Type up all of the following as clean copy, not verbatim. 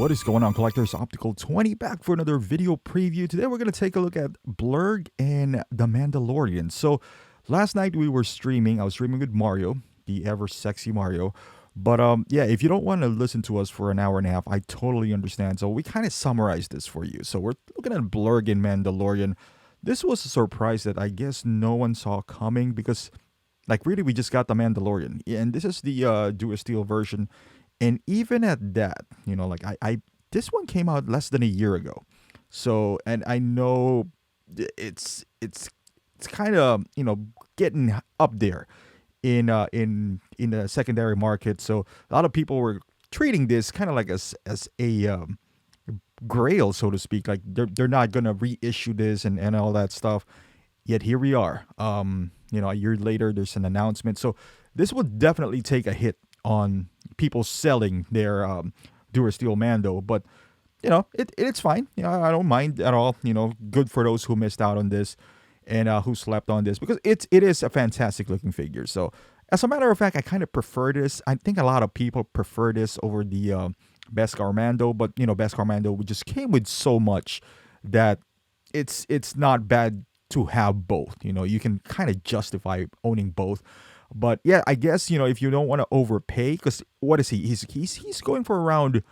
What is going on, collectors? Optical 20 back for another video preview. Today we're going to take a look at Blurrg and the Mandalorian. So last night we were streaming. I was streaming with Mario, the ever sexy Mario. But yeah, if you don't want to listen to us for an hour and a half, I totally understand. So we kind of summarized this for you. So we're looking at Blurrg and Mandalorian. This was a surprise that I guess no one saw coming because, like, really, we just got the Mandalorian, and this is the Dual Steel version. And even at that, like I this one came out less than a year ago. So, and I know it's kind of getting up there in the secondary market. So a lot of people were treating this kind of like as a grail, so to speak. Like they're not gonna reissue this and all that stuff. Yet here we are. A year later, there's an announcement. So this would definitely take a hit on people selling their Dual Steel Mando, but it's fine. I don't mind at all. Good for those who missed out on this and who slept on this, because it is a fantastic looking figure. So as a matter of fact, I kind of prefer this. I think a lot of people prefer this over the Beskar Mando, but Beskar Mando just came with so much that it's not bad to have both. You can kind of justify owning both. But yeah, I guess if you don't want to overpay, because what is he? He's going for around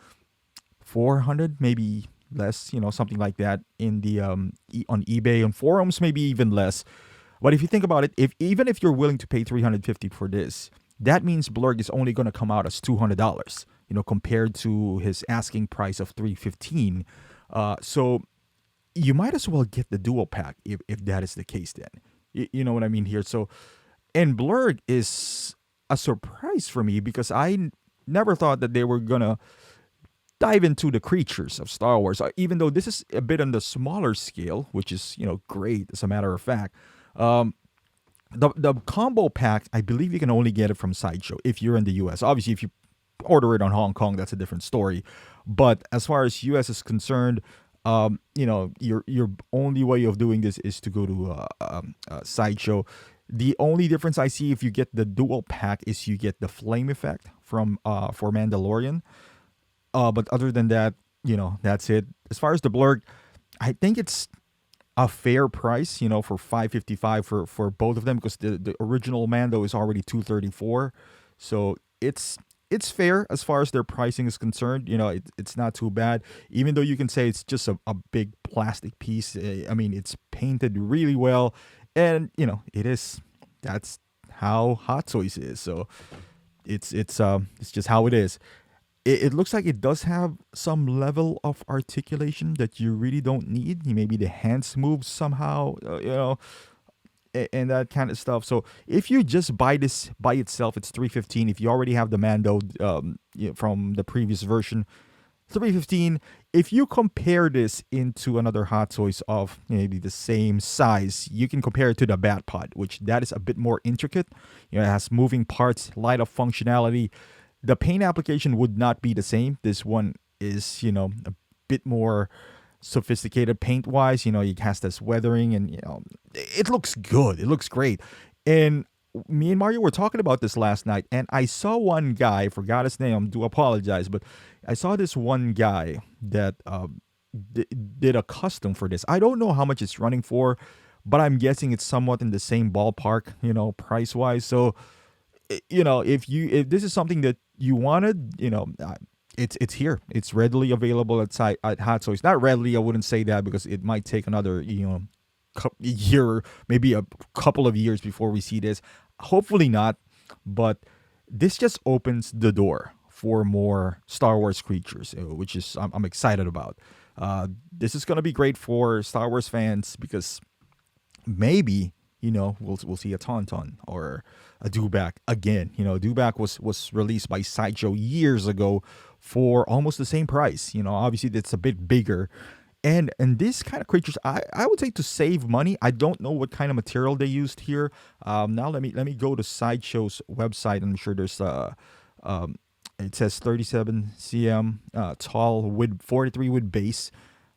400, maybe less, something like that in the on eBay and forums, maybe even less. But if you think about it, even if you're willing to pay 350 for this, that means Blurrg is only going to come out as $200, compared to his asking price of 315. So you might as well get the dual pack if that is the case. Then you know what I mean here. So. And Blurrg is a surprise for me because I never thought that they were going to dive into the creatures of Star Wars, even though this is a bit on the smaller scale, which is, great as a matter of fact. The combo pack, I believe you can only get it from Sideshow if you're in the US. Obviously, if you order it on Hong Kong, that's a different story. But as far as US is concerned, your only way of doing this is to go to Sideshow. The only difference I see if you get the dual pack is you get the flame effect from for Mandalorian. But other than that, that's it. As far as the Blurrg, I think it's a fair price, for $555 for both of them, because the original Mando is already $234. So it's fair as far as their pricing is concerned. It's not too bad, even though you can say it's just a big plastic piece. I mean, it's painted really well. And it is. That's how Hot Toys is. So it's just how it is. It looks like it does have some level of articulation that you really don't need. Maybe the hands move somehow, and that kind of stuff. So if you just buy this by itself, it's $315. If you already have the Mando from the previous version, $315. If you compare this into another Hot Toys of maybe the same size, you can compare it to the Bat Pod, which that is a bit more intricate. It has moving parts, light up functionality. The paint application would not be the same. This one is, a bit more sophisticated paint wise. It has this weathering, and it looks good. It looks great. And me and Mario were talking about this last night, and I saw one guy, forgot his name, I do apologize, but I saw this one guy that did a custom for this. I don't know how much it's running for, but I'm guessing it's somewhat in the same ballpark, price wise. So, if this is something that you wanted, it's here. It's readily available at Hot Toys. Not readily, I wouldn't say that, because it might take another, year, maybe a couple of years before we see this. Hopefully not, but this just opens the door for more Star Wars creatures, which is I'm excited about. This is gonna be great for Star Wars fans, because maybe we'll see a Tauntaun or a Dewback again. Dewback was released by Sideshow years ago for almost the same price. Obviously that's a bit bigger. And these kind of creatures, I would say, to save money. I don't know what kind of material they used here. Now let me go to Sideshow's website. I'm sure there's it says 37 cm tall with 43 wood base.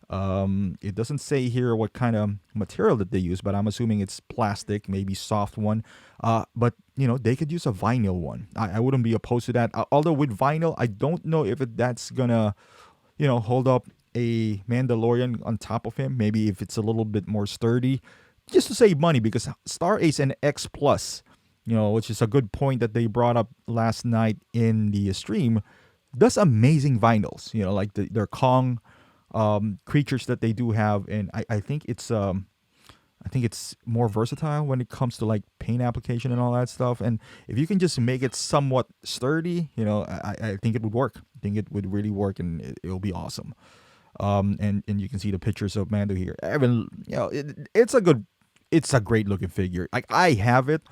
It doesn't say here what kind of material that they use, but I'm assuming it's plastic, maybe soft one. But they could use a vinyl one. I wouldn't be opposed to that. Although with vinyl, I don't know if that's gonna hold up a Mandalorian on top of him. Maybe if it's a little bit more sturdy, just to save money, because Star Ace and X Plus, which is a good point that they brought up last night in the stream, does amazing vinyls. Like their Kong creatures that they do have, and I think it's more versatile when it comes to like paint application and all that stuff. And if you can just make it somewhat sturdy, I think it would work. I think it would really work, and it'll be awesome. And you can see the pictures of Mando here. Evan, it's a great looking figure. Like, I have it.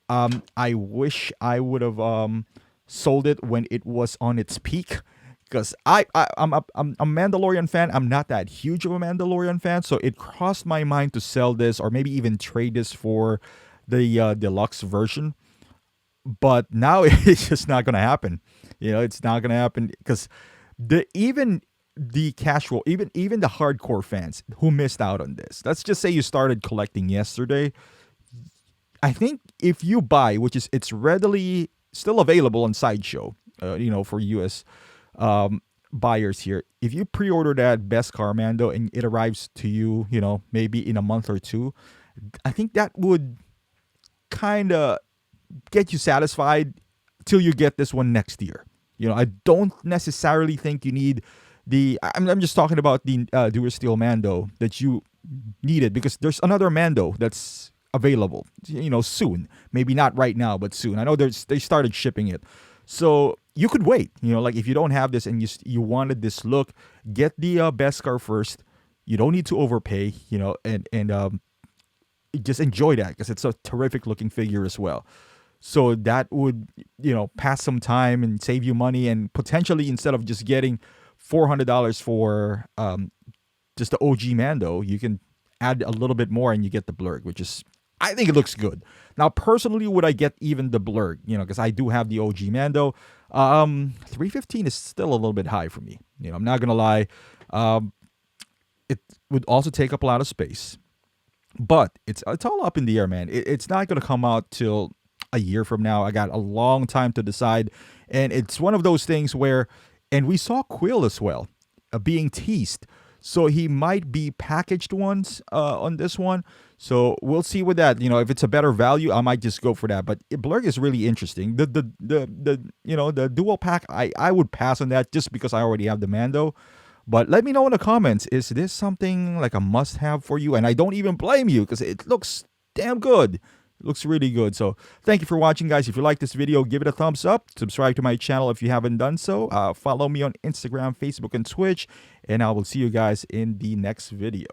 I wish I would have sold it when it was on its peak, because I'm a Mandalorian fan. I'm not that huge of a Mandalorian fan, so it crossed my mind to sell this, or maybe even trade this for the deluxe version. But now it's just not gonna happen. It's not gonna happen, because even the casual, even the hardcore fans who missed out on this. Let's just say you started collecting yesterday. I think if you buy, it's readily still available on Sideshow, for US buyers here. If you pre-order that Beskar Mando and it arrives to you, maybe in a month or two, I think that would kind of get you satisfied till you get this one next year. I don't necessarily think you need I'm just talking about the Dual Steel Mando that you needed, because there's another Mando that's available, soon. Maybe not right now, but soon. I know they started shipping it. So you could wait, like if you don't have this and you wanted this look, get the Beskar first. You don't need to overpay, and just enjoy that, because it's a terrific looking figure as well. So that would, pass some time and save you money, and potentially, instead of just getting $400 for just the OG Mando, you can add a little bit more and you get the Blurrg, which is, I think it looks good. Now, personally, would I get even the Blurrg? Because I do have the OG Mando. $315 is still a little bit high for me. I'm not gonna lie. It would also take up a lot of space, but it's all up in the air, man. It's not gonna come out till a year from now. I got a long time to decide, and it's one of those things where, and we saw Quill as well being teased. So he might be packaged ones on this one. So we'll see with that. If it's a better value, I might just go for that. But Blurrg is really interesting. The dual pack, I would pass on that just because I already have the Mando. But let me know in the comments, is this something like a must-have for you? And I don't even blame you, because it looks damn good. It looks really good. So thank you for watching, guys. If you like this video, give it a thumbs up. Subscribe to my channel if you haven't done so. Follow me on Instagram, Facebook, and Twitch. And I will see you guys in the next video.